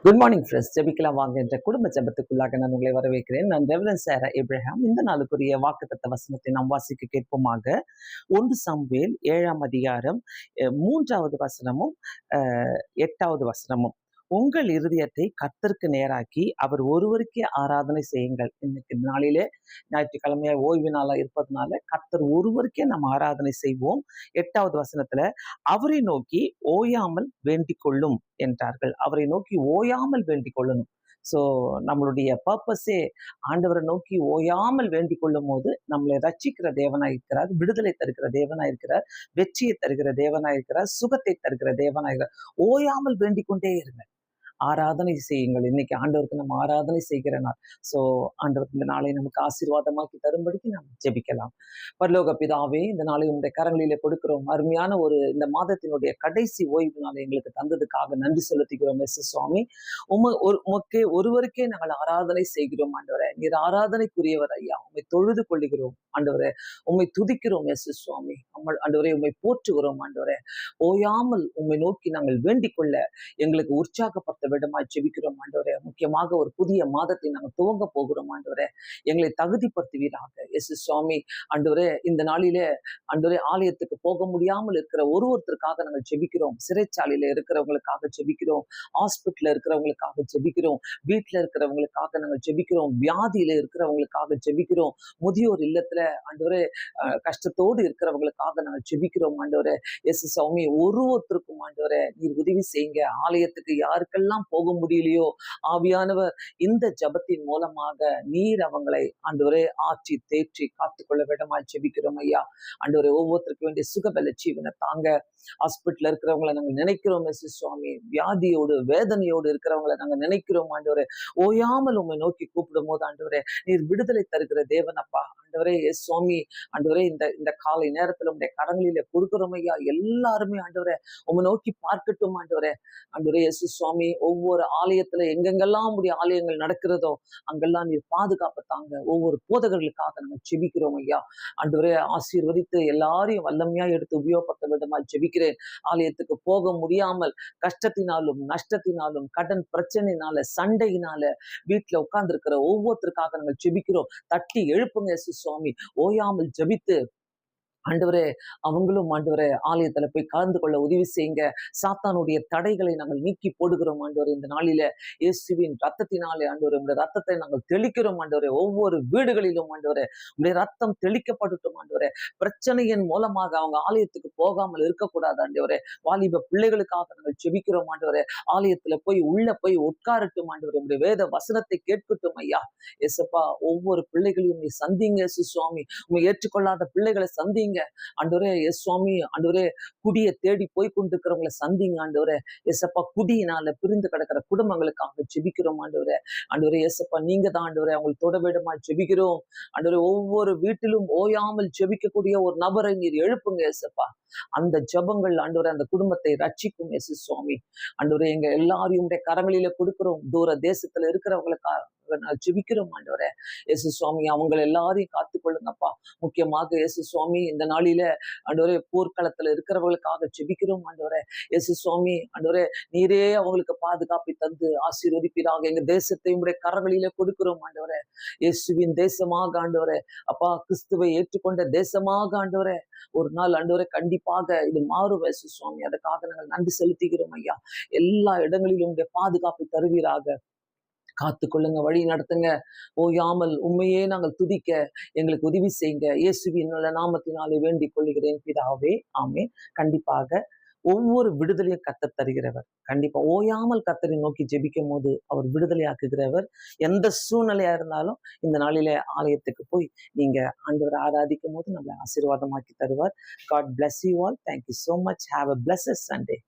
Good morning friends. ஜெபிக்கலாம் வாங்க என்ற குடும்ப ஜெபத்துக்குள்ளாக நான் உங்களை வரவேற்கிறேன். நான் ரெவரண்ட் சாரா ஏப்ரஹாம். இந்த நாளுக்குரிய வாக்குத்தத்த வசனத்தை நாம் வாசிக்க கேட்போமாக. 1 சாமுவேல் 7ஆம் அதிகாரம் 3வது வசனமும் 8வது வசனமும். உங்கள் இருதயத்தை கர்த்தருக்கு நேராக்கி அவர் ஒருவருக்கே ஆராதனை செய்யுங்கள். இன்னைக்கு நாளிலே ஞாயிற்றுக்கிழமையா ஓய்வு நாளா இருப்பதனால கர்த்தர் ஒருவருக்கே நாம் ஆராதனை செய்வோம். 8வது வசனத்துல அவரை நோக்கி ஓயாமல் வேண்டிக் கொள்ளும் என்றார்கள். அவரை நோக்கி ஓயாமல் வேண்டிக் கொள்ளணும். ஸோ நம்மளுடைய பர்பஸே ஆண்டவரை நோக்கி ஓயாமல் வேண்டிக் கொள்ளும் போது நம்மளை ரட்சிக்கிற தேவனாய் இருக்கிறார், விடுதலை தருகிற தேவனாய் இருக்கிறார், வெற்றியை தருகிற தேவனாய் இருக்கிறார், சுகத்தை தருகிற தேவனாய் இருக்கிறார். ஓயாமல் வேண்டிக் கொண்டே இருங்க, ஆராதனை செய்யுங்கள். இன்னைக்கு ஆண்டவருக்கு நம்ம ஆராதனை செய்கிற நாள். ஸோ ஆண்டவர் இந்த நாளை நமக்கு ஆசீர்வாதமாக்கி தரும்படிக்கு நாம் ஜெபிக்கலாம். பரலோக பிதாவே, இந்த நாளை உங்களுடைய கரங்களிலே கொடுக்கிறோம். அருமையான இந்த மாதத்தினுடைய கடைசி ஓய்வு நாளை எங்களுக்கு தந்ததுக்காக நன்றி செலுத்துகிறோம். சுவாமி, உமக்கே ஒருவருக்கே நாங்கள் ஆராதனை செய்கிறோம். ஆண்டவரே, நீர் ஆராதனைக்குரியவர் ஐயா. உண்மை தொழுது கொள்ளுகிறோம் ஆண்டவரே, உண்மை துதிக்கிறோம். சுவாமி, ஆண்டவரே உண்மை போற்றுகிறோம். ஆண்டவரே, ஓயாமல் உண்மை நோக்கி நாங்கள் வேண்டிக் கொள்ள எங்களுக்கு உற்சாகப்படுத்த விடமாய் ஜெபிக்கிறோம். ஆண்டவரே, முக்கியமாக ஒரு புதிய மாதத்தை நாங்கள் துவங்க போகிறோம். ஆண்டவரே, எங்களை தகுதிப்படுத்துவீராக. சுவாமி, ஆண்டவரே, இந்த நாளிலே ஆண்டவரே ஆலயத்துக்கு போக முடியாமல் இருக்கிற ஒருத்தருக்காக நாங்கள் ஜெபிக்கிறோம். சிறைச்சாலையில இருக்கிறவங்களுக்காக ஜெபிக்கிறோம், ஹாஸ்பிட்டல்ல இருக்கிறவங்களுக்காக ஜெபிக்கிறோம், வீட்டுல இருக்கிறவங்களுக்காக நாங்கள் ஜெபிக்கிறோம், வியாதியில இருக்கிறவங்களுக்காக ஜெபிக்கிறோம், முதியோர் இல்லத்துல ஆண்டவரே கஷ்டத்தோடு இருக்கிறவங்களுக்காக நாங்கள் ஜெபிக்கிறோம். ஆண்டவரே, சுவாமி, ஒருத்தருக்கும் ஆண்டவரே நீர் உதவி செய்யுங்க. ஆலயத்துக்கு யாருக்கெல்லாம் போக முடியலையோ ஆவியானவர் இந்த ஜபத்தின் மூலமாக நீர் அவங்களை ஆண்டவரே ஆற்றி தேற்றி காத்துக்கொள்ள விடமாய் ஜெபிக்கிறோம் ஐயா. ஆண்டவரே, ஒவ்வொருத்தருக்கு வேண்டிய சுகபல ஜீவனை தாங்க. ஹாஸ்பிட்டல்ல இருக்கிறவங்களை நாங்கள் நினைக்கிறோம். சுவாமி, வியாதியோடு வேதனையோடு இருக்கிறவங்களை நாங்கள் நினைக்கிறோம். ஆண்டவரே, ஓயாமல் உண்மை நோக்கி கூப்பிடும் போது ஆண்டவரே நீர் விடுதலை தருகிற தேவனப்பா. ஆண்டவரே சுவாமி, ஆண்டவரே இந்த காலை நேரத்துல உங்களுடைய கரங்களில கொடுக்கிறோம் ஐயா. எல்லாருமே ஆண்டவரே உண்மை நோக்கி பார்க்கட்டும். ஆண்டவரே, ஆண்டவரே சுவாமி, ஒவ்வொரு ஆலயத்துல எங்கெங்கெல்லாம் உடைய ஆலயங்கள் நடக்கிறதோ அங்கெல்லாம் நீர் பாதுகாப்பு தாங்க. ஒவ்வொரு போதகர்களுக்காக நம்ம ஜெபிக்கிறோம் ஐயா. ஆண்டவரே, ஆசீர்வதித்து எல்லாரையும் வல்லமையா எடுத்து உபயோகப்படுத்த விதமா ஜெபிக்கிறேன். ஆலயத்துக்கு போக முடியாமல் கஷ்டத்தினாலும் நஷ்டத்தினாலும் கடன் பிரச்சனையினால சண்டையினால வீட்டுல உட்கார்ந்து இருக்கிற ஒவ்வொருத்தருக்காக நாங்கள் ஜெபிக்கிறோம். தட்டி எழுப்புங்க சுவாமி. ஓயாமல் ஜெபித்து ஆண்டவரே அவங்களும் ஆண்டவரே ஆலயத்துல போய் கலந்து கொள்ள உதவி செய்யுங்க. சாத்தானுடைய தடைகளை நாங்கள் நீக்கி போடுகிறோம். ஆண்டவரே, இந்த நாளில இயேசுவின் ரத்தத்தினாலே ஆண்டவரே உங்களுடைய ரத்தத்தை நாங்கள் தெளிக்கிறோம். ஆண்டவரே, ஒவ்வொரு வீடுகளிலும் ஆண்டவரே உங்களுடைய ரத்தம் தெளிக்கப்படட்டும். ஆண்டவரே, பிரச்சனையின் மூலமாக அவங்க ஆலயத்துக்கு போகாமல் இருக்கக்கூடாது. ஆண்டவரே, வாலிப பிள்ளைகளுக்காக நாங்கள் ஜெபிக்கிறோம். ஆண்டவரே, ஆலயத்துல போய் உள்ள போய் உட்காரட்டும். ஆண்டவரே, உங்களுடைய வேத வசனத்தை கேட்கட்டும் ஐயா. ஏசப்பா, ஒவ்வொரு பிள்ளைகளையும் நீ சந்திங்க சுவாமி. உண்மை ஏற்றுக்கொள்ளாத பிள்ளைகளை சந்திங்க ஆண்டவரே. சுவாமி, ஆண்டவரே, குடியை தேடி போய் கொண்டிருக்கிறவங்களை சந்திங்க. ஆண்டவரே, ஏசப்பா, குடியினால பிரிந்து கிடக்கிற குடும்பங்களுக்காக ஜெபிக்கிறோம். ஆண்டவரே, ஆண்டவரே ஏசப்பா, நீங்க தான் ஆண்டவரே அவங்களுக்கு தொடவேடமா ஜெபிக்கிறோம். ஆண்டவரே, ஒவ்வொரு வீட்டிலும் ஓயாமல் ஜெபிக்கக்கூடிய ஒரு நபரை நீர் எழுப்புங்க. ஏசப்பா, அந்த ஜபங்கள் ஆண்டவரே அந்த குடும்பத்தை ரட்சிக்கும். சுவாமி, ஆண்டவரே, எங்க எல்லாரையும் கரங்களில கொடுக்கிறோம். தூர தேசத்துல இருக்கிறவங்களுக்காக ஜெபிக்கிறோம். ஆண்டவரே, சுவாமி, அவங்க எல்லாரையும் காத்துக்கொள்ளுங்கப்பா. முக்கியமாக சுவாமி, இந்த நாளில ஆண்டவரே போர்க்களத்துல இருக்கிறவர்களுக்காக ஜெபிக்கிறோம். ஆண்டவரே, சுவாமி, ஆண்டவரே நீரே அவங்களுக்கு பாதுகாப்பை தந்து ஆசீர்வதிப்பீராக. எங்க தேசத்தை உடைய கரங்களில கொடுக்கிறோம். ஆண்டவரே, இயேசுவின் தேசமாக ஆண்டவரே, அப்பா, கிறிஸ்துவை ஏற்றுக்கொண்ட தேசமாக ஆண்டவரே ஒரு நாள் ஆண்டவரே கண்டிப்பாக இது மாறும். சுவாமி, அதுக்காக நாங்கள் நன்றி செலுத்துகிறோம் ஐயா. எல்லா இடங்களிலும் உடைய பாதுகாப்பை தருவீராக. காத்துக்கொள்ளுங்க, வழி நடத்துங்க. ஓயாமல் உண்மையே நாங்கள் துதிக்க எங்களுக்கு உதவி செய்யுங்க. இயேசுவின் நாமத்தினாலே வேண்டிக் கொள்கிறேன் பிதாவே, ஆமென். கண்டிப்பாக ஒவ்வொரு விடுதலையும் கர்த்தர் தருகிறவர். கண்டிப்பா ஓயாமல் கர்த்தரை நோக்கி ஜெபிக்கும் போது அவர் விடுதலையாக்குகிறவர். எந்த சூழ்நிலையா இருந்தாலும் இந்த நாளிலே ஆலயத்துக்கு போய் நீங்க ஆண்டவரை ஆராதிக்கும் போது நம்மளை ஆசீர்வாதமாக்கி தருவார். God bless you all. Thank you so much. Have a blessed Sunday.